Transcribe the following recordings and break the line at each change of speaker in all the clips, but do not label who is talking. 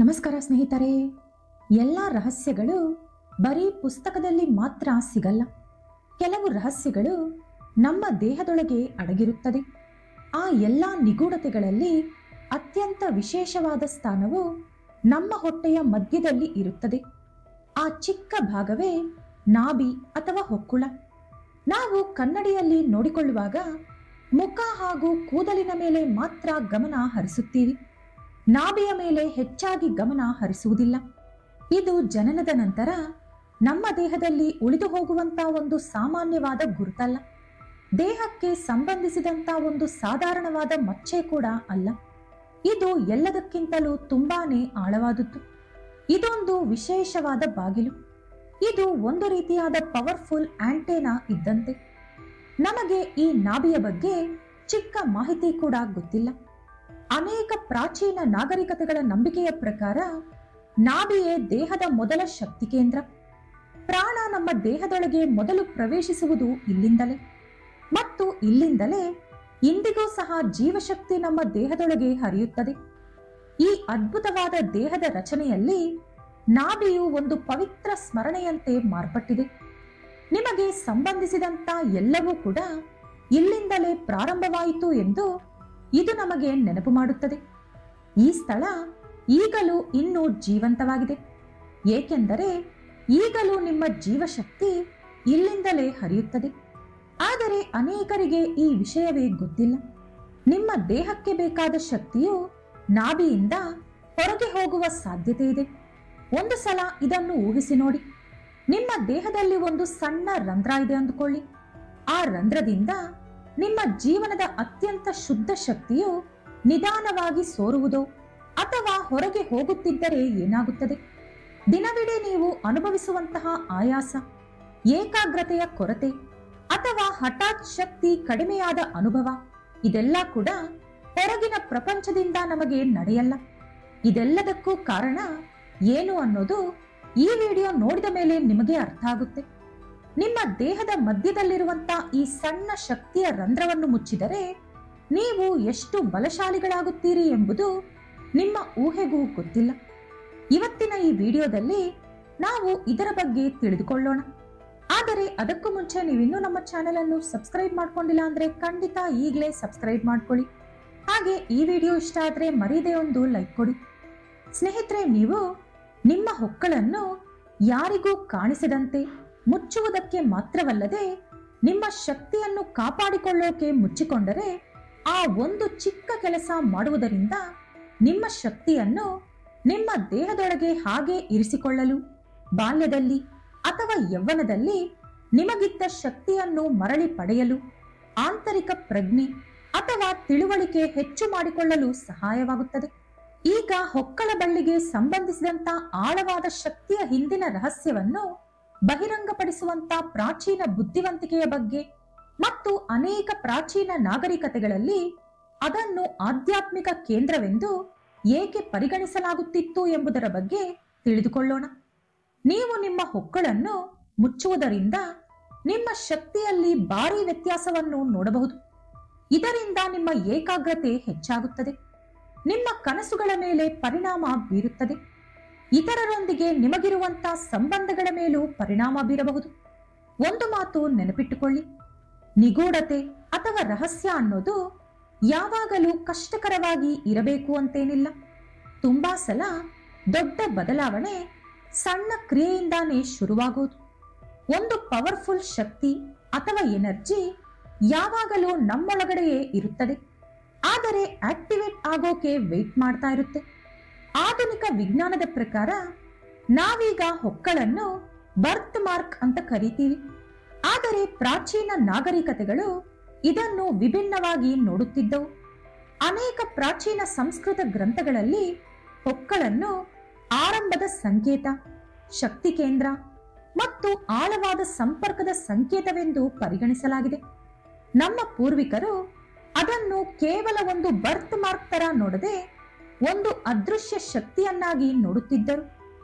ನಮಸ್ಕಾರ ಸ್ನೇಹಿತರೆ. ಎಲ್ಲ ರಹಸ್ಯಗಳು ಬರೀ ಪುಸ್ತಕದಲ್ಲಿ ಮಾತ್ರ ಸಿಗಲ್ಲ. ಕೆಲವು ರಹಸ್ಯಗಳು ನಮ್ಮ ದೇಹದೊಳಗೆ ಅಡಗಿರುತ್ತದೆ. ಆ ಎಲ್ಲ ನಿಗೂಢತೆಗಳಲ್ಲಿ ಅತ್ಯಂತ ವಿಶೇಷವಾದ ಸ್ಥಾನವು ನಮ್ಮ ಹೊಟ್ಟೆಯ ಮಧ್ಯದಲ್ಲಿ ಇರುತ್ತದೆ. ಆ ಚಿಕ್ಕ ಭಾಗವೇ ನಾಭಿ ಅಥವಾ ಹೊಕ್ಕುಳ. ನಾವು ಕನ್ನಡಿಯಲ್ಲಿ ನೋಡಿಕೊಳ್ಳುವಾಗ ಮುಖ ಹಾಗೂ ಕೂದಲಿನ ಮೇಲೆ ಮಾತ್ರ ಗಮನ ಹರಿಸುತ್ತೀವಿ. ನಾಭಿಯ ಮೇಲೆ ಹೆಚ್ಚಾಗಿ ಗಮನ ಹರಿಸುವುದಿಲ್ಲ. ಇದು ಜನನದ ನಂತರ ನಮ್ಮ ದೇಹದಲ್ಲಿ ಉಳಿದು ಹೋಗುವಂತ ಒಂದು ಸಾಮಾನ್ಯವಾದ ಗುರುತಲ್ಲ. ದೇಹಕ್ಕೆ ಸಂಬಂಧಿಸಿದಂತ ಒಂದು ಸಾಧಾರಣವಾದ ಮಚ್ಚೆ ಕೂಡ ಅಲ್ಲ. ಇದು ಎಲ್ಲದಕ್ಕಿಂತಲೂ ತುಂಬಾನೇ ಆಳವಾದದ್ದು. ಇದೊಂದು ವಿಶೇಷವಾದ ಬಾಗಿಲು. ಇದು ಒಂದು ರೀತಿಯಾದ ಪವರ್ಫುಲ್ ಆಂಟೆನಾ ಇದ್ದಂತೆ. ನಮಗೆ ಈ ನಾಭಿಯ ಬಗ್ಗೆ ಚಿಕ್ಕ ಮಾಹಿತಿ ಕೂಡ ಗೊತ್ತಿಲ್ಲ. ಅನೇಕ ಪ್ರಾಚೀನ ನಾಗರಿಕತೆಗಳ ನಂಬಿಕೆಯ ಪ್ರಕಾರ ನಾಭಿಯೇ ದೇಹದ ಮೊದಲ ಶಕ್ತಿ ಕೇಂದ್ರ. ಪ್ರಾಣ ನಮ್ಮ ದೇಹದೊಳಗೆ ಮೊದಲು ಪ್ರವೇಶಿಸುವುದು ಇಲ್ಲಿಂದಲೇ ಮತ್ತು ಇಲ್ಲಿಂದಲೇ ಇಂದಿಗೂ ಸಹ ಜೀವಶಕ್ತಿ ನಮ್ಮ ದೇಹದೊಳಗೆ ಹರಿಯುತ್ತದೆ. ಈ ಅದ್ಭುತವಾದ ದೇಹದ ರಚನೆಯಲ್ಲಿ ನಾಭಿಯು ಒಂದು ಪವಿತ್ರ ಸ್ಮರಣೆಯಂತೆ ಮಾರ್ಪಟ್ಟಿದೆ. ನಿಮಗೆ ಸಂಬಂಧಿಸಿದಂತ ಎಲ್ಲವೂ ಕೂಡ ಇಲ್ಲಿಂದಲೇ ಪ್ರಾರಂಭವಾಯಿತು ಎಂದು ಇದು ನಮಗೆ ನೆನಪು ಮಾಡುತ್ತದೆ. ಈ ಸ್ಥಳ ಈಗಲೂ ಇನ್ನೂ ಜೀವಂತವಾಗಿದೆ, ಏಕೆಂದರೆ ಈಗಲೂ ನಿಮ್ಮ ಜೀವಶಕ್ತಿ ಇಲ್ಲಿಂದಲೇ ಹರಿಯುತ್ತದೆ. ಆದರೆ ಅನೇಕರಿಗೆ ಈ ವಿಷಯವೇ ಗೊತ್ತಿಲ್ಲ. ನಿಮ್ಮ ದೇಹಕ್ಕೆ ಬೇಕಾದ ಶಕ್ತಿಯು ನಾಭಿಯಿಂದ ಹೊರಗೆ ಹೋಗುವ ಸಾಧ್ಯತೆ ಇದೆ. ಒಂದು ಸಲ ಇದನ್ನು ಊಹಿಸಿ ನೋಡಿ. ನಿಮ್ಮ ದೇಹದಲ್ಲಿ ಒಂದು ಸಣ್ಣ ರಂಧ್ರ ಇದೆ ಅಂದುಕೊಳ್ಳಿ. ಆ ರಂಧ್ರದಿಂದ ನಿಮ್ಮ ಜೀವನದ ಅತ್ಯಂತ ಶುದ್ಧ ಶಕ್ತಿಯು ನಿಧಾನವಾಗಿ ಸೋರುವುದೋ ಅಥವಾ ಹೊರಗೆ ಹೋಗುತ್ತಿದ್ದರೆ ಏನಾಗುತ್ತದೆ? ದಿನವಿಡೀ ನೀವು ಅನುಭವಿಸುವಂತಹ ಆಯಾಸ, ಏಕಾಗ್ರತೆಯ ಕೊರತೆ ಅಥವಾ ಹಠಾತ್ ಶಕ್ತಿ ಕಡಿಮೆಯಾದ ಅನುಭವ, ಇದೆಲ್ಲ ಕೂಡ ಹೊರಗಿನ ಪ್ರಪಂಚದಿಂದ ನಮಗೆ ನಡೆಯಲ್ಲ. ಇದೆಲ್ಲದಕ್ಕೂ ಕಾರಣ ಏನು ಅನ್ನೋದು ಈ ವಿಡಿಯೋ ನೋಡಿದ ಮೇಲೆ ನಿಮಗೆ ಅರ್ಥ ಆಗುತ್ತೆ. ನಿಮ್ಮ ದೇಹದ ಮಧ್ಯದಲ್ಲಿರುವಂತ ಈ ಸಣ್ಣ ಶಕ್ತಿಯ ರಂಧ್ರವನ್ನು ಮುಚ್ಚಿದರೆ ನೀವು ಎಷ್ಟು ಬಲಶಾಲಿಗಳಾಗುತ್ತೀರಿ ಎಂಬುದು ನಿಮ್ಮ ಊಹೆಗೂ ಗೊತ್ತಿಲ್ಲ. ಇವತ್ತಿನ ಈ ವಿಡಿಯೋದಲ್ಲಿ ನಾವು ಇದರ ಬಗ್ಗೆ ತಿಳಿದುಕೊಳ್ಳೋಣ. ಆದರೆ ಅದಕ್ಕೂ ಮುಂಚೆ ನೀವಿನ್ನೂ ನಮ್ಮ ಚಾನೆಲ್ ಅನ್ನು ಸಬ್ಸ್ಕ್ರೈಬ್ ಮಾಡ್ಕೊಂಡಿಲ್ಲ ಅಂದ್ರೆ ಖಂಡಿತ ಈಗಲೇ ಸಬ್ಸ್ಕ್ರೈಬ್ ಮಾಡ್ಕೊಳ್ಳಿ. ಹಾಗೆ ಈ ವಿಡಿಯೋ ಇಷ್ಟ ಆದ್ರೆ ಮರೀದೇ ಒಂದು ಲೈಕ್ ಕೊಡಿ. ಸ್ನೇಹಿತರೆ, ನೀವು ನಿಮ್ಮ ಹೊಕ್ಕಳನ್ನು ಯಾರಿಗೂ ಕಾಣಿಸದಂತೆ ಮುಚ್ಚುವುದಕ್ಕೆ ಮಾತ್ರವಲ್ಲದೆ ನಿಮ್ಮ ಶಕ್ತಿಯನ್ನು ಕಾಪಾಡಿಕೊಳ್ಳೋಕೆ ಮುಚ್ಚಿಕೊಂಡರೆ ಆ ಒಂದು ಚಿಕ್ಕ ಕೆಲಸ ಮಾಡುವುದರಿಂದ ನಿಮ್ಮ ಶಕ್ತಿಯನ್ನು ನಿಮ್ಮ ದೇಹದೊಳಗೆ ಹಾಗೆ ಇರಿಸಿಕೊಳ್ಳಲು, ಬಾಲ್ಯದಲ್ಲಿ ಅಥವಾ ಯೌವನದಲ್ಲಿ ನಿಮಗಿದ್ದ ಶಕ್ತಿಯನ್ನು ಮರಳಿ ಪಡೆಯಲು, ಆಂತರಿಕ ಪ್ರಜ್ಞೆ ಅಥವಾ ತಿಳುವಳಿಕೆ ಹೆಚ್ಚು ಮಾಡಿಕೊಳ್ಳಲು ಸಹಾಯವಾಗುತ್ತದೆ. ಈಗ ಹೊಕ್ಕಳ ಬಳ್ಳಿಗೆ ಸಂಬಂಧಿಸಿದಂತ ಆಳವಾದ ಶಕ್ತಿಯ ಹಿಂದಿನ ರಹಸ್ಯವನ್ನು ಬಹಿರಂಗಪಡಿಸುವಂತ ಪ್ರಾಚೀನ ಬುದ್ಧಿವಂತಿಕೆಯ ಬಗ್ಗೆ ಮತ್ತು ಅನೇಕ ಪ್ರಾಚೀನ ನಾಗರಿಕತೆಗಳಲ್ಲಿ ಅದನ್ನು ಆಧ್ಯಾತ್ಮಿಕ ಕೇಂದ್ರವೆಂದು ಏಕೆ ಪರಿಗಣಿಸಲಾಗುತ್ತಿತ್ತು ಎಂಬುದರ ಬಗ್ಗೆ ತಿಳಿದುಕೊಳ್ಳೋಣ. ನೀವು ನಿಮ್ಮ ಹೊಕ್ಕಳನ್ನು ಮುಚ್ಚುವುದರಿಂದ ನಿಮ್ಮ ಶಕ್ತಿಯಲ್ಲಿ ಭಾರಿ ವ್ಯತ್ಯಾಸವನ್ನು ನೋಡಬಹುದು. ಇದರಿಂದ ನಿಮ್ಮ ಏಕಾಗ್ರತೆ ಹೆಚ್ಚಾಗುತ್ತದೆ, ನಿಮ್ಮ ಕನಸುಗಳ ಮೇಲೆ ಪರಿಣಾಮ ಬೀರುತ್ತದೆ, ಇತರರೊಂದಿಗೆ ನಿಮಗಿರುವಂತಹ ಸಂಬಂಧಗಳ ಮೇಲೂ ಪರಿಣಾಮ ಬೀರಬಹುದು. ಒಂದು ಮಾತು ನೆನಪಿಟ್ಟುಕೊಳ್ಳಿ, ನಿಗೂಢತೆ ಅಥವಾ ರಹಸ್ಯ ಅನ್ನೋದು ಯಾವಾಗಲೂ ಕಷ್ಟಕರವಾಗಿ ಇರಬೇಕು ಅಂತೇನಿಲ್ಲ. ತುಂಬಾ ಸಲ ದೊಡ್ಡ ಬದಲಾವಣೆ ಸಣ್ಣ ಕ್ರಿಯೆಯಿಂದಾನೇ ಶುರುವಾಗೋದು. ಒಂದು ಪವರ್ಫುಲ್ ಶಕ್ತಿ ಅಥವಾ ಎನರ್ಜಿ ಯಾವಾಗಲೂ ನಮ್ಮೊಳಗಡೆಯೇ ಇರುತ್ತದೆ, ಆದರೆ ಆಕ್ಟಿವೇಟ್ ಆಗೋಕೆ ವೇಟ್ ಮಾಡ್ತಾ ಇರುತ್ತೆ. ಆಧುನಿಕ ವಿಜ್ಞಾನದ ಪ್ರಕಾರ ನಾವೀಗ ಹೊಕ್ಕಳನ್ನು ಬರ್ತ್ ಮಾರ್ಕ್ ಅಂತ ಕರಿತೀವಿ. ಆದರೆ ಪ್ರಾಚೀನ ನಾಗರಿಕತೆಗಳು ಇದನ್ನು ವಿಭಿನ್ನವಾಗಿ ನೋಡುತ್ತಿದ್ದವು. ಅನೇಕ ಪ್ರಾಚೀನ ಸಂಸ್ಕೃತ ಗ್ರಂಥಗಳಲ್ಲಿ ಹೊಕ್ಕಳನ್ನು ಆರಂಭದ ಸಂಕೇತ, ಶಕ್ತಿ ಕೇಂದ್ರ ಮತ್ತು ಆಳವಾದ ಸಂಪರ್ಕದ ಸಂಕೇತವೆಂದು ಪರಿಗಣಿಸಲಾಗಿದೆ. ನಮ್ಮ ಪೂರ್ವಿಕರು ಅದನ್ನು ಕೇವಲ ಒಂದು ಬರ್ತ್ ಮಾರ್ಕ್ ತರ ನೋಡದೆ ಒಂದು ಅದೃಶ್ಯ ಶಕ್ತಿಯನ್ನಾಗಿ ನೋಡುತ್ತಿದ್ದರು,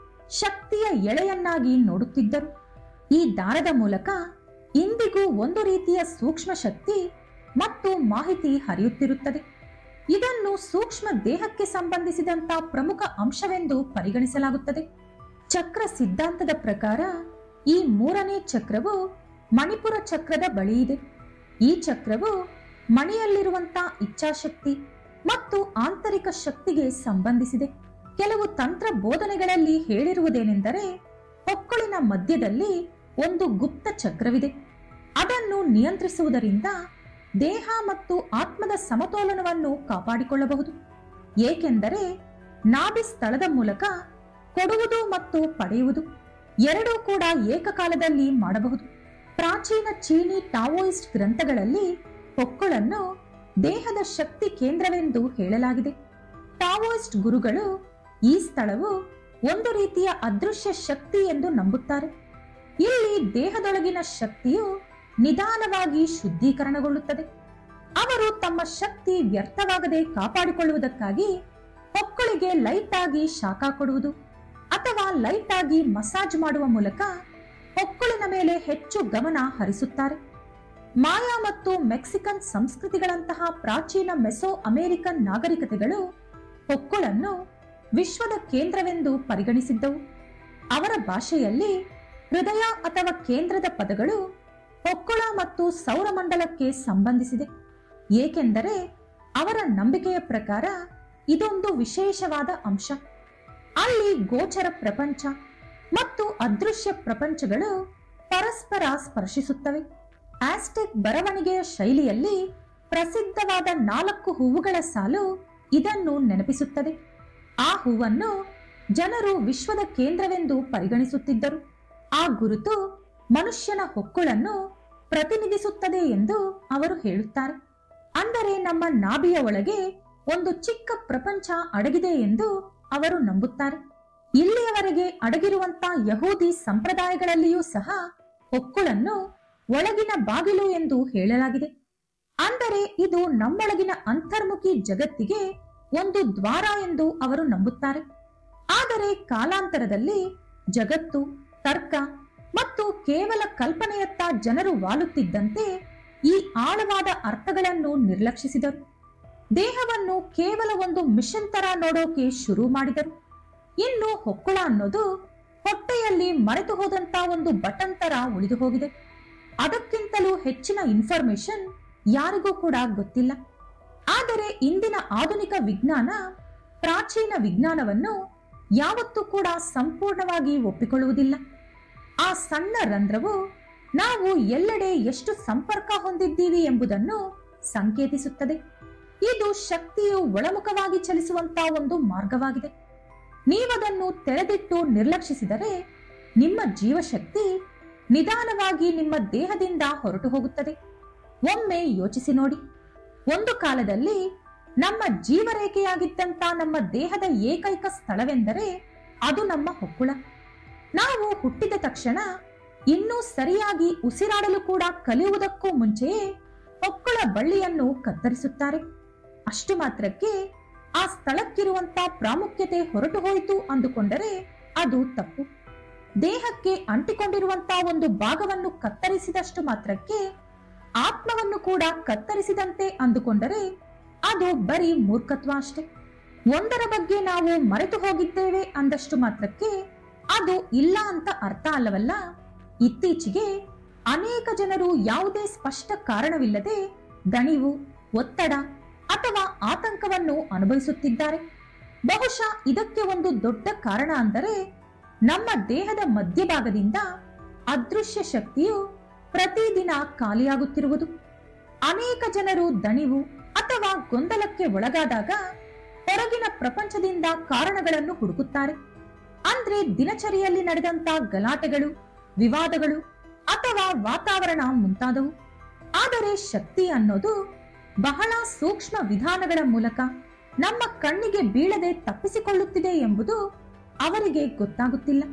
ಶಕ್ತಿಯ ಎಳೆಯನ್ನಾಗಿ ನೋಡುತ್ತಿದ್ದರು. ಈ ದಾರದ ಮೂಲಕ ಇಂದಿಗೂ ಒಂದು ರೀತಿಯ ಸೂಕ್ಷ್ಮ ಶಕ್ತಿ ಮತ್ತು ಮಾಹಿತಿ ಹರಿಯುತ್ತಿರುತ್ತದೆ. ಇದನ್ನು ಸೂಕ್ಷ್ಮ ದೇಹಕ್ಕೆ ಸಂಬಂಧಿಸಿದಂತ ಪ್ರಮುಖ ಅಂಶವೆಂದು ಪರಿಗಣಿಸಲಾಗುತ್ತದೆ. ಚಕ್ರ ಸಿದ್ಧಾಂತದ ಪ್ರಕಾರ ಈ ಮೂರನೇ ಚಕ್ರವು ಮಣಿಪುರ ಚಕ್ರದ ಬಳಿ ಇದೆ. ಈ ಚಕ್ರವು ಮಣಿಯಲ್ಲಿರುವಂತಹ ಇಚ್ಛಾಶಕ್ತಿ ಮತ್ತು ಆಂತರಿಕ ಶಕ್ತಿಗೆ ಸಂಬಂಧಿಸಿದೆ. ಕೆಲವು ತಂತ್ರ ಬೋಧನೆಗಳಲ್ಲಿ ಹೇಳಿರುವುದೇನೆಂದರೆ, ಹೊಕ್ಕಳಿನ ಮಧ್ಯದಲ್ಲಿ ಒಂದು ಗುಪ್ತ ಚಕ್ರವಿದೆ. ಅದನ್ನು ನಿಯಂತ್ರಿಸುವುದರಿಂದ ದೇಹ ಮತ್ತು ಆತ್ಮದ ಸಮತೋಲನವನ್ನು ಕಾಪಾಡಿಕೊಳ್ಳಬಹುದು. ಏಕೆಂದರೆ ನಾಭಿ ಸ್ಥಳದ ಮೂಲಕ ಕೊಡುವುದು ಮತ್ತು ಪಡೆಯುವುದು ಎರಡೂ ಕೂಡ ಏಕಕಾಲದಲ್ಲಿ ಮಾಡಬಹುದು. ಪ್ರಾಚೀನ ಚೀನಿ ಟಾವೋಯಿಸ್ಟ್ ಗ್ರಂಥಗಳಲ್ಲಿ ಹೊಕ್ಕಳನ್ನು ದೇಹದ ಶಕ್ತಿ ಕೇಂದ್ರವೆಂದು ಹೇಳಲಾಗಿದೆ. ಟಾವೋಯಿಸ್ಟ್ ಗುರುಗಳು ಈ ಸ್ಥಳವು ಒಂದು ರೀತಿಯ ಅದೃಶ್ಯ ಶಕ್ತಿ ಎಂದು ನಂಬುತ್ತಾರೆ. ಇಲ್ಲಿ ದೇಹದೊಳಗಿನ ಶಕ್ತಿಯು ನಿಧಾನವಾಗಿ ಶುದ್ಧೀಕರಣಗೊಳ್ಳುತ್ತದೆ. ಅವರು ತಮ್ಮ ಶಕ್ತಿ ವ್ಯರ್ಥವಾಗದೆ ಕಾಪಾಡಿಕೊಳ್ಳುವುದಕ್ಕಾಗಿ ಹೊಕ್ಕಳಿಗೆ ಲೈಟ್ ಆಗಿ ಶಾಖ ಕೊಡುವುದು ಅಥವಾ ಲೈಟ್ ಆಗಿ ಮಸಾಜ್ ಮಾಡುವ ಮೂಲಕ ಹೊಕ್ಕಳಿನ ಮೇಲೆ ಹೆಚ್ಚು ಗಮನ ಹರಿಸುತ್ತಾರೆ. ಮಾಯಾ ಮತ್ತು ಮೆಕ್ಸಿಕನ್ ಸಂಸ್ಕೃತಿಗಳಂತಹ ಪ್ರಾಚೀನ ಮೆಸೋ ಅಮೆರಿಕನ್ ನಾಗರಿಕತೆಗಳು ಹೊಕ್ಕಳನ್ನು ವಿಶ್ವದ ಕೇಂದ್ರವೆಂದು ಪರಿಗಣಿಸಿದ್ದವು. ಅವರ ಭಾಷೆಯಲ್ಲಿ ಹೃದಯ ಅಥವಾ ಕೇಂದ್ರದ ಪದಗಳು ಹೊಕ್ಕಳ ಮತ್ತು ಸೌರಮಂಡಲಕ್ಕೆ ಸಂಬಂಧಿಸಿದೆ. ಏಕೆಂದರೆ ಅವರ ನಂಬಿಕೆಯ ಪ್ರಕಾರ ಇದೊಂದು ವಿಶೇಷವಾದ ಅಂಶ. ಅಲ್ಲಿ ಗೋಚರ ಪ್ರಪಂಚ ಮತ್ತು ಅದೃಶ್ಯ ಪ್ರಪಂಚಗಳು ಪರಸ್ಪರ ಸ್ಪರ್ಶಿಸುತ್ತವೆ. ಆಸ್ಟೆಕ್ ಬರವಣಿಗೆಯ ಶೈಲಿಯಲ್ಲಿ ಪ್ರಸಿದ್ಧವಾದ 4 ಹೂವುಗಳ ಸಾಲು ಇದನ್ನು ನೆನಪಿಸುತ್ತದೆ. ಆ ಹೂವನ್ನು ಜನರು ವಿಶ್ವದ ಕೇಂದ್ರವೆಂದು ಪರಿಗಣಿಸುತ್ತಿದ್ದರು. ಆ ಗುರುತು ಮನುಷ್ಯನ ಹೊಕ್ಕಳನ್ನು ಪ್ರತಿನಿಧಿಸುತ್ತದೆ ಎಂದು ಅವರು ಹೇಳುತ್ತಾರೆ. ಅಂದರೆ ನಮ್ಮ ನಾಭಿಯ ಒಳಗೆ ಒಂದು ಚಿಕ್ಕ ಪ್ರಪಂಚ ಅಡಗಿದೆ ಎಂದು ಅವರು ನಂಬುತ್ತಾರೆ. ಇಲ್ಲಿಯವರೆಗೆ ಅಡಗಿರುವಂತಹ ಯಹೂದಿ ಸಂಪ್ರದಾಯಗಳಲ್ಲಿಯೂ ಸಹ ಹೊಕ್ಕಳನ್ನು ಒಳಗಿನ ಬಾಗಿಲು ಎಂದು ಹೇಳಲಾಗಿದೆ. ಅಂದರೆ ಇದು ನಮ್ಮೊಳಗಿನ ಅಂತರ್ಮುಖಿ ಜಗತ್ತಿಗೆ ಒಂದು ದ್ವಾರ ಎಂದು ಅವರು ನಂಬುತ್ತಾರೆ. ಆದರೆ ಕಾಲಾಂತರದಲ್ಲಿ ಜಗತ್ತು, ತರ್ಕ ಮತ್ತು ಕೇವಲ ಕಲ್ಪನೆಯತ್ತ ಜನರು ವಾಲುತ್ತಿದ್ದಂತೆ ಈ ಆಳವಾದ ಅರ್ಥಗಳನ್ನು ನಿರ್ಲಕ್ಷಿಸಿದರು. ದೇಹವನ್ನು ಕೇವಲ ಒಂದು ಮಿಷನ್ ತರ ನೋಡೋಕೆ ಶುರು ಮಾಡಿದರು. ಇನ್ನು ಹೊಕ್ಕಳ ಅನ್ನೋದು ಹೊಟ್ಟೆಯಲ್ಲಿ ಮರೆತು ಹೋದಂತ ಒಂದು ಬಟನ್ ತರ ಉಳಿದು ಹೋಗಿದೆ. ಅದಕ್ಕಿಂತಲೂ ಹೆಚ್ಚಿನ ಇನ್ಫಾರ್ಮೇಶನ್ ಯಾರಿಗೂ ಕೂಡ ಗೊತ್ತಿಲ್ಲ. ಆದರೆ ಇಂದಿನ ಆಧುನಿಕ ವಿಜ್ಞಾನ ಪ್ರಾಚೀನ ವಿಜ್ಞಾನವನ್ನು ಯಾವತ್ತೂ ಕೂಡ ಸಂಪೂರ್ಣವಾಗಿ ಒಪ್ಪಿಕೊಳ್ಳುವುದಿಲ್ಲ. ಆ ಸಣ್ಣ ರಂಧ್ರವು ನಾವು ಎಲ್ಲೆಡೆ ಎಷ್ಟು ಸಂಪರ್ಕ ಹೊಂದಿದ್ದೀವಿ ಎಂಬುದನ್ನು ಸಂಕೇತಿಸುತ್ತದೆ. ಇದು ಶಕ್ತಿಯು ಒಳಮುಖವಾಗಿ ಚಲಿಸುವಂತಹ ಒಂದು ಮಾರ್ಗವಾಗಿದೆ. ನೀವದನ್ನು ತೆರೆದಿಟ್ಟು ನಿರ್ಲಕ್ಷಿಸಿದರೆ ನಿಮ್ಮ ಜೀವಶಕ್ತಿ ನಿಧಾನವಾಗಿ ನಿಮ್ಮ ದೇಹದಿಂದ ಹೊರಟು ಹೋಗುತ್ತದೆ. ಒಮ್ಮೆ ಯೋಚಿಸಿ ನೋಡಿ, ಒಂದು ಕಾಲದಲ್ಲಿ ನಮ್ಮ ಜೀವರೇಖೆಯಾಗಿದ್ದಂತ ನಮ್ಮ ದೇಹದ ಏಕೈಕ ಸ್ಥಳವೆಂದರೆ ಅದು ನಮ್ಮ ಹೊಕ್ಕಳ. ನಾವು ಹುಟ್ಟಿದ ತಕ್ಷಣ ಇನ್ನೂ ಸರಿಯಾಗಿ ಉಸಿರಾಡಲು ಕೂಡ ಕಲಿಯುವುದಕ್ಕೂ ಮುಂಚೆಯೇ ಹೊಕ್ಕಳ ಬಳ್ಳಿಯನ್ನು ಕತ್ತರಿಸುತ್ತಾರೆ. ಅಷ್ಟು ಮಾತ್ರಕ್ಕೆ ಆ ಸ್ಥಳಕ್ಕಿರುವಂತ ಪ್ರಾಮುಖ್ಯತೆ ಹೊರಟು ಹೋಯಿತು ಅಂದುಕೊಂಡರೆ ಅದು ತಪ್ಪು. ದೇಹಕ್ಕೆ ಅಂಟಿಕೊಂಡಿರುವಂತಹ ಒಂದು ಭಾಗವನ್ನು ಕತ್ತರಿಸಿದಷ್ಟು ಮಾತ್ರಕ್ಕೆ ಆತ್ಮವನ್ನು ಕೂಡ ಕತ್ತರಿಸಿದಂತೆ ಅಂದುಕೊಂಡರೆ ಅದು ಬರೀ ಮೂರ್ಖತ್ವ ಅಷ್ಟೆ. ಒಂದರ ಬಗ್ಗೆ ನಾವು ಮರೆತು ಹೋಗಿದ್ದೇವೆ ಅಂದಷ್ಟು ಮಾತ್ರಕ್ಕೆ ಅದು ಇಲ್ಲ ಅಂತ ಅರ್ಥ ಅಲ್ಲವಲ್ಲ. ಇತ್ತೀಚೆಗೆ ಅನೇಕ ಜನರು ಯಾವುದೇ ಸ್ಪಷ್ಟ ಕಾರಣವಿಲ್ಲದೆ ದಣಿವು, ಒತ್ತಡ ಅಥವಾ ಆತಂಕವನ್ನು ಅನುಭವಿಸುತ್ತಿದ್ದಾರೆ. ಬಹುಶಃ ಇದಕ್ಕೆ ಒಂದು ದೊಡ್ಡ ಕಾರಣ ಅಂದರೆ ನಮ್ಮ ದೇಹದ ಮಧ್ಯಭಾಗದಿಂದ ಅದೃಶ್ಯ ಶಕ್ತಿಯು ಪ್ರತಿದಿನ ಖಾಲಿಯಾಗುತ್ತಿರುವುದು. ಅನೇಕ ಜನರು ದಣಿವು ಅಥವಾ ಗೊಂದಲಕ್ಕೆ ಒಳಗಾದಾಗ ಹೊರಗಿನ ಪ್ರಪಂಚದಿಂದ ಕಾರಣಗಳನ್ನು ಹುಡುಕುತ್ತಾರೆ. ಅಂದ್ರೆ ದಿನಚರಿಯಲ್ಲಿ ನಡೆದಂತ ಗಲಾಟೆಗಳು, ವಿವಾದಗಳು ಅಥವಾ ವಾತಾವರಣ ಮುಂತಾದವು. ಆದರೆ ಶಕ್ತಿ ಅನ್ನೋದು ಬಹಳ ಸೂಕ್ಷ್ಮ ವಿಧಾನಗಳ ಮೂಲಕ ನಮ್ಮ ಕಣ್ಣಿಗೆ ಬೀಳದೆ ತಪ್ಪಿಸಿಕೊಳ್ಳುತ್ತಿದೆ ಎಂಬುದು ಅವರಿಗೆ ಗೊತ್ತಾಗುತ್ತಿಲ್ಲ.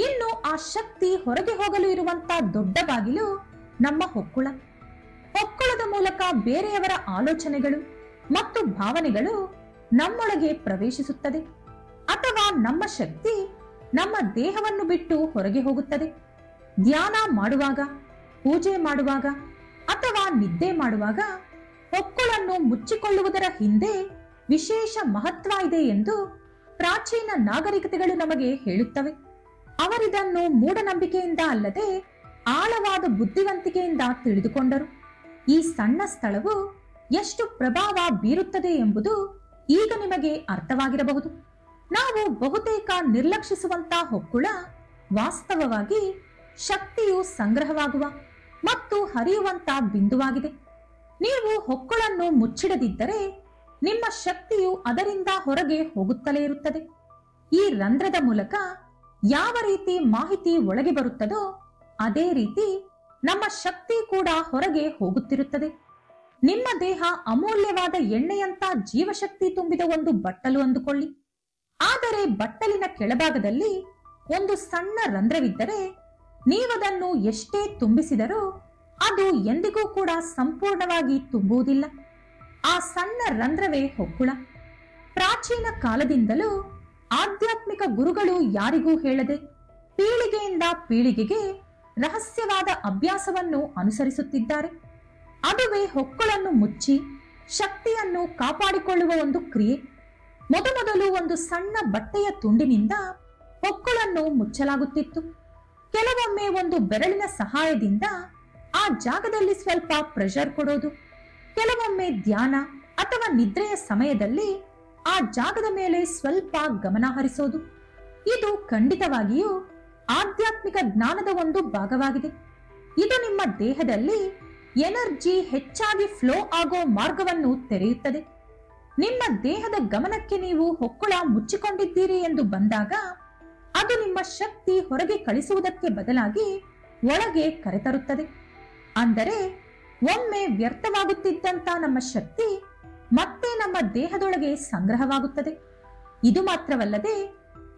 ಇನ್ನು ಆ ಶಕ್ತಿ ಹೊರಗೆ ಹೋಗಲು ಇರುವಂತಹ ದೊಡ್ಡ ಬಾಗಿಲು ನಮ್ಮ ಹೊಕ್ಕಳ. ಹೊಕ್ಕಳದ ಮೂಲಕ ಬೇರೆಯವರ ಆಲೋಚನೆಗಳು ಮತ್ತು ಭಾವನೆಗಳು ನಮ್ಮೊಳಗೆ ಪ್ರವೇಶಿಸುತ್ತದೆ. ಅಥವಾ ನಮ್ಮ ಶಕ್ತಿ ನಮ್ಮ ದೇಹವನ್ನು ಬಿಟ್ಟು ಹೊರಗೆ ಹೋಗುತ್ತದೆ. ಧ್ಯಾನ ಮಾಡುವಾಗ, ಪೂಜೆ ಮಾಡುವಾಗ ಅಥವಾ ನಿದ್ದೆ ಮಾಡುವಾಗ ಹೊಕ್ಕಳನ್ನು ಹೊಕ್ಕಳನ್ನು ಮುಚ್ಚಿಕೊಳ್ಳುವುದರ ಹಿಂದೆ ವಿಶೇಷ ಮಹತ್ವ ಇದೆ ಎಂದು ಪ್ರಾಚೀನ ನಾಗರಿಕತೆಗಳು ನಮಗೆ ಹೇಳುತ್ತವೆ. ಅವರಿದನ್ನು ಮೂಢನಂಬಿಕೆಯಿಂದ ಅಲ್ಲದೆ ಆಳವಾದ ಬುದ್ಧಿವಂತಿಕೆಯಿಂದ ತಿಳಿದುಕೊಂಡರು. ಈ ಸಣ್ಣ ಸ್ಥಳವು ಎಷ್ಟು ಪ್ರಭಾವ ಬೀರುತ್ತದೆ ಎಂಬುದು ಈಗ ನಿಮಗೆ ಅರ್ಥವಾಗಿರಬಹುದು. ನಾವು ಬಹುತೇಕ ನಿರ್ಲಕ್ಷಿಸುವಂತಹ ಹೊಕ್ಕುಳ ವಾಸ್ತವವಾಗಿ ಶಕ್ತಿಯು ಸಂಗ್ರಹವಾಗುವ ಮತ್ತು ಹರಿಯುವಂತ ಬಿಂದುವಾಗಿದೆ. ನೀವು ಹೊಕ್ಕುಳನ್ನು ಮುಚ್ಚಿಡದಿದ್ದರೆ ನಿಮ್ಮ ಶಕ್ತಿಯು ಅದರಿಂದ ಹೊರಗೆ ಹೋಗುತ್ತಲೇ ಇರುತ್ತದೆ. ಈ ರಂಧ್ರದ ಮೂಲಕ ಯಾವ ರೀತಿ ಮಾಹಿತಿ ಒಳಗೆ ಬರುತ್ತದೋ ಅದೇ ರೀತಿ ನಮ್ಮ ಶಕ್ತಿ ಕೂಡ ಹೊರಗೆ ಹೋಗುತ್ತಿರುತ್ತದೆ. ನಿಮ್ಮ ದೇಹ ಅಮೂಲ್ಯವಾದ ಎಣ್ಣೆಯಂತ ಜೀವಶಕ್ತಿ ತುಂಬಿದ ಒಂದು ಬಟ್ಟಲು ಅಂದುಕೊಳ್ಳಿ. ಆದರೆ ಬಟ್ಟಲಿನ ಕೆಳಭಾಗದಲ್ಲಿ ಒಂದು ಸಣ್ಣ ರಂಧ್ರವಿದ್ದರೆ ನೀವದನ್ನು ಎಷ್ಟೇ ತುಂಬಿಸಿದರೂ ಅದು ಎಂದಿಗೂ ಕೂಡ ಸಂಪೂರ್ಣವಾಗಿ ತುಂಬುವುದಿಲ್ಲ. ಆ ಸಣ್ಣ ರಂಧ್ರವೇ ಹೊಕ್ಕುಳ. ಪ್ರಾಚೀನ ಕಾಲದಿಂದಲೂ ಆಧ್ಯಾತ್ಮಿಕ ಗುರುಗಳು ಯಾರಿಗೂ ಹೇಳದೆ ಪೀಳಿಗೆಯಿಂದ ಪೀಳಿಗೆಗೆ ರಹಸ್ಯವಾದ ಅಭ್ಯಾಸವನ್ನು ಅನುಸರಿಸುತ್ತಿದ್ದಾರೆ. ಅದುವೇ ಹೊಕ್ಕುಳನ್ನು ಮುಚ್ಚಿ ಶಕ್ತಿಯನ್ನು ಕಾಪಾಡಿಕೊಳ್ಳುವ ಒಂದು ಕ್ರಿಯೆ. ಮೊದಮೊದಲು ಒಂದು ಸಣ್ಣ ಬಟ್ಟೆಯ ತುಂಡಿನಿಂದ ಹೊಕ್ಕುಳನ್ನು ಮುಚ್ಚಲಾಗುತ್ತಿತ್ತು. ಕೆಲವೊಮ್ಮೆ ಒಂದು ಬೆರಳಿನ ಸಹಾಯದಿಂದ ಆ ಜಾಗದಲ್ಲಿ ಸ್ವಲ್ಪ ಪ್ರೆಷರ್ ಕೊಡೋದು, ಕೆಲವೊಮ್ಮೆ ಧ್ಯಾನ ಅಥವಾ ನಿದ್ರೆಯ ಸಮಯದಲ್ಲಿ ಆ ಜಾಗದ ಮೇಲೆ ಸ್ವಲ್ಪ ಗಮನ ಹರಿಸೋದು. ಇದು ಖಂಡಿತವಾಗಿಯೂ ಆಧ್ಯಾತ್ಮಿಕ ಜ್ಞಾನದ ಒಂದು ಭಾಗವಾಗಿದೆ. ಇದು ನಿಮ್ಮ ದೇಹದಲ್ಲಿ ಎನರ್ಜಿ ಹೆಚ್ಚಾಗಿ ಫ್ಲೋ ಆಗೋ ಮಾರ್ಗವನ್ನು ತೆರೆಯುತ್ತದೆ. ನಿಮ್ಮ ದೇಹದ ಗಮನಕ್ಕೆ ನೀವು ಹೊಕ್ಕುಳ ಮುಚ್ಚಿಕೊಂಡಿದ್ದೀರಿ ಎಂದು ಬಂದಾಗ ಅದು ನಿಮ್ಮ ಶಕ್ತಿ ಹೊರಗೆ ಕಳಿಸುವುದಕ್ಕೆ ಬದಲಾಗಿ ಒಳಗೆ ಕರೆತರುತ್ತದೆ. ಅಂದರೆ ಒಮ್ಮೆ ವ್ಯರ್ಥವಾಗುತ್ತಿದ್ದಂತ ನಮ್ಮ ಶಕ್ತಿ ಮತ್ತೆ ನಮ್ಮ ದೇಹದೊಳಗೆ ಸಂಗ್ರಹವಾಗುತ್ತದೆ. ಇದು ಮಾತ್ರವಲ್ಲದೆ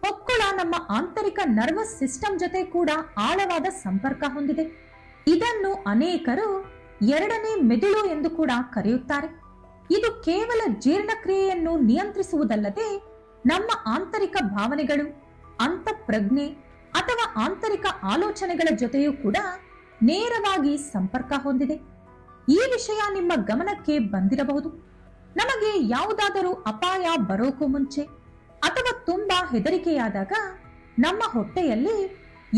ಹೊಕ್ಕುಳ ನಮ್ಮ ಆಂತರಿಕ ನರ್ವಸ್ ಸಿಸ್ಟಮ್ ಜೊತೆ ಕೂಡ ಆಳವಾದ ಸಂಪರ್ಕ ಹೊಂದಿದೆ. ಇದನ್ನು ಅನೇಕರು ಎರಡನೇ ಮೆದುಳು ಎಂದು ಕೂಡ ಕರೆಯುತ್ತಾರೆ. ಇದು ಕೇವಲ ಜೀರ್ಣಕ್ರಿಯೆಯನ್ನು ನಿಯಂತ್ರಿಸುವುದಲ್ಲದೆ ನಮ್ಮ ಆಂತರಿಕ ಭಾವನೆಗಳು, ಅಂತಃಪ್ರಜ್ಞೆ ಅಥವಾ ಆಂತರಿಕ ಆಲೋಚನೆಗಳ ಜೊತೆಯೂ ಕೂಡ ನೇರವಾಗಿ ಸಂಪರ್ಕ ಹೊಂದಿದೆ. ಈ ವಿಷಯ ನಿಮ್ಮ ಗಮನಕ್ಕೆ ಬಂದಿರಬಹುದು. ನಮಗೆ ಯಾವುದಾದರೂ ಅಪಾಯ ಬರೋಕು ಮುಂಚೆ ಅಥವಾ ತುಂಬಾ ಹೆದರಿಕೆಯಾದಾಗ ನಮ್ಮ ಹೊಟ್ಟೆಯಲ್ಲಿ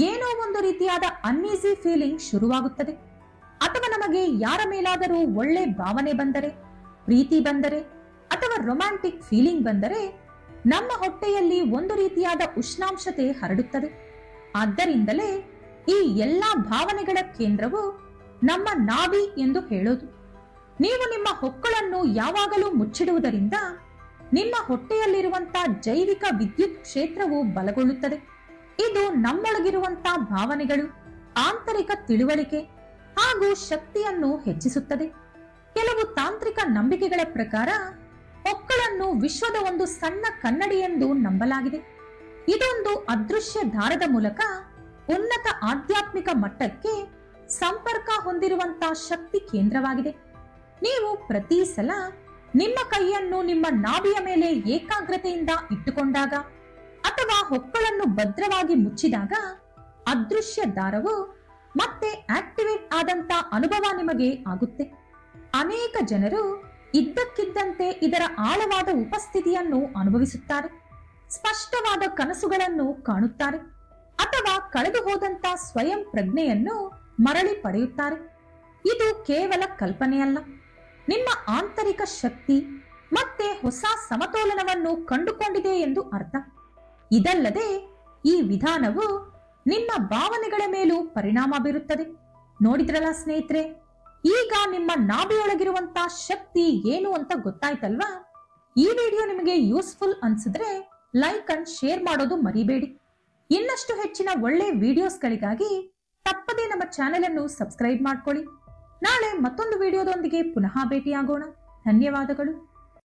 ಏನೋ ಒಂದು ರೀತಿಯಾದ ಅನ್ಈಸಿ ಫೀಲಿಂಗ್ ಶುರುವಾಗುತ್ತದೆ. ಅಥವಾ ನಮಗೆ ಯಾರ ಮೇಲಾದರೂ ಒಳ್ಳೆ ಭಾವನೆ ಬಂದರೆ, ಪ್ರೀತಿ ಬಂದರೆ ಅಥವಾ ರೊಮ್ಯಾಂಟಿಕ್ ಫೀಲಿಂಗ್ ಬಂದರೆ ನಮ್ಮ ಹೊಟ್ಟೆಯಲ್ಲಿ ಒಂದು ರೀತಿಯಾದ ಉಷ್ಣಾಂಶತೆ ಹರಡುತ್ತದೆ. ಆದ್ದರಿಂದಲೇ ಈ ಎಲ್ಲಾ ಭಾವನೆಗಳ ಕೇಂದ್ರವು ನಮ್ಮ ನಾಭಿ ಎಂದು ಹೇಳೋದು. ನೀವು ನಿಮ್ಮ ಹೊಕ್ಕುಳನ್ನು ಯಾವಾಗಲೂ ಮುಚ್ಚಿಡುವುದರಿಂದ ನಿಮ್ಮ ಹೊಟ್ಟೆಯಲ್ಲಿರುವಂತಹ ಜೈವಿಕ ವಿದ್ಯುತ್ ಕ್ಷೇತ್ರವು ಬಲಗೊಳ್ಳುತ್ತದೆ. ಇದು ನಮ್ಮೊಳಗಿರುವಂತಹ ಭಾವನೆಗಳು, ಆಂತರಿಕ ತಿಳುವಳಿಕೆ ಹಾಗೂ ಶಕ್ತಿಯನ್ನು ಹೆಚ್ಚಿಸುತ್ತದೆ. ಕೆಲವು ತಾಂತ್ರಿಕ ನಂಬಿಕೆಗಳ ಪ್ರಕಾರ ಹೊಕ್ಕುಳನ್ನು ವಿಶ್ವದ ಒಂದು ಸಣ್ಣ ಕನ್ನಡಿ ಎಂದು ನಂಬಲಾಗಿದೆ. ಇದೊಂದು ಅದೃಶ್ಯ ದಾರದ ಮೂಲಕ ಉನ್ನತ ಆಧ್ಯಾತ್ಮಿಕ ಮಟ್ಟಕ್ಕೆ ಸಂಪರ್ಕ ಹೊಂದಿರುವಂತಹ ಶಕ್ತಿ ಕೇಂದ್ರವಾಗಿದೆ. ನೀವು ಪ್ರತಿ ಸಲ ನಿಮ್ಮ ಕೈಯನ್ನು ನಿಮ್ಮ ನಾಭಿಯ ಮೇಲೆ ಏಕಾಗ್ರತೆಯಿಂದ ಇಟ್ಟುಕೊಂಡಾಗ ಅಥವಾ ಹೊಕ್ಕುಳನ್ನು ಭದ್ರವಾಗಿ ಮುಚ್ಚಿದಾಗ ಅದೃಶ್ಯ ದಾರವು ಮತ್ತೆ ಆಕ್ಟಿವೇಟ್ ಆದಂತ ಅನುಭವ ನಿಮಗೆ ಆಗುತ್ತೆ. ಅನೇಕ ಜನರು ಇದ್ದಕ್ಕಿದ್ದಂತೆ ಇದರ ಆಳವಾದ ಉಪಸ್ಥಿತಿಯನ್ನು ಅನುಭವಿಸುತ್ತಾರೆ, ಸ್ಪಷ್ಟವಾದ ಕನಸುಗಳನ್ನು ಕಾಣುತ್ತಾರೆ ಅಥವಾ ಕಳೆದು ಹೋದಂತ ಸ್ವಯಂ ಪ್ರಜ್ಞೆಯನ್ನು ಮರಳಿ ಪಡೆಯುತ್ತಾರೆ. ಇದು ಕೇವಲ ಕಲ್ಪನೆಯಲ್ಲ, ನಿಮ್ಮ ಆಂತರಿಕ ಶಕ್ತಿ ಮತ್ತೆ ಹೊಸ ಸಮತೋಲನವನ್ನು ಕಂಡುಕೊಂಡಿದೆ ಎಂದು ಅರ್ಥ. ಇದಲ್ಲದೆ ಈ ವಿಧಾನವು ನಿಮ್ಮ ಭಾವನೆಗಳ ಮೇಲೂ ಪರಿಣಾಮ ಬೀರುತ್ತದೆ. ನೋಡಿದ್ರಲ್ಲ ಸ್ನೇಹಿತರೆ, ಈಗ ನಿಮ್ಮ ನಾಭಿಯೊಳಗಿರುವಂತಹ ಶಕ್ತಿ ಏನು ಅಂತ ಗೊತ್ತಾಯ್ತಲ್ವಾ? ಈ ವಿಡಿಯೋ ನಿಮಗೆ ಯೂಸ್ಫುಲ್ ಅನ್ಸಿದ್ರೆ ಲೈಕ್ ಅಂಡ್ ಶೇರ್ ಮಾಡೋದು ಮರಿಬೇಡಿ. ಇನ್ನಷ್ಟು ಹೆಚ್ಚಿನ ಒಳ್ಳೆ ವಿಡಿಯೋಸ್ಗಳಿಗಾಗಿ ತಪ್ಪದೇ ನಮ್ಮ ಚಾನೆಲ್ ಅನ್ನು ಸಬ್ಸ್ಕ್ರೈಬ್ ಮಾಡ್ಕೊಳ್ಳಿ. ನಾಳೆ ಮತ್ತೊಂದು ವಿಡಿಯೋದೊಂದಿಗೆ ಪುನಃ ಭೇಟಿಯಾಗೋಣ. ಧನ್ಯವಾದಗಳು.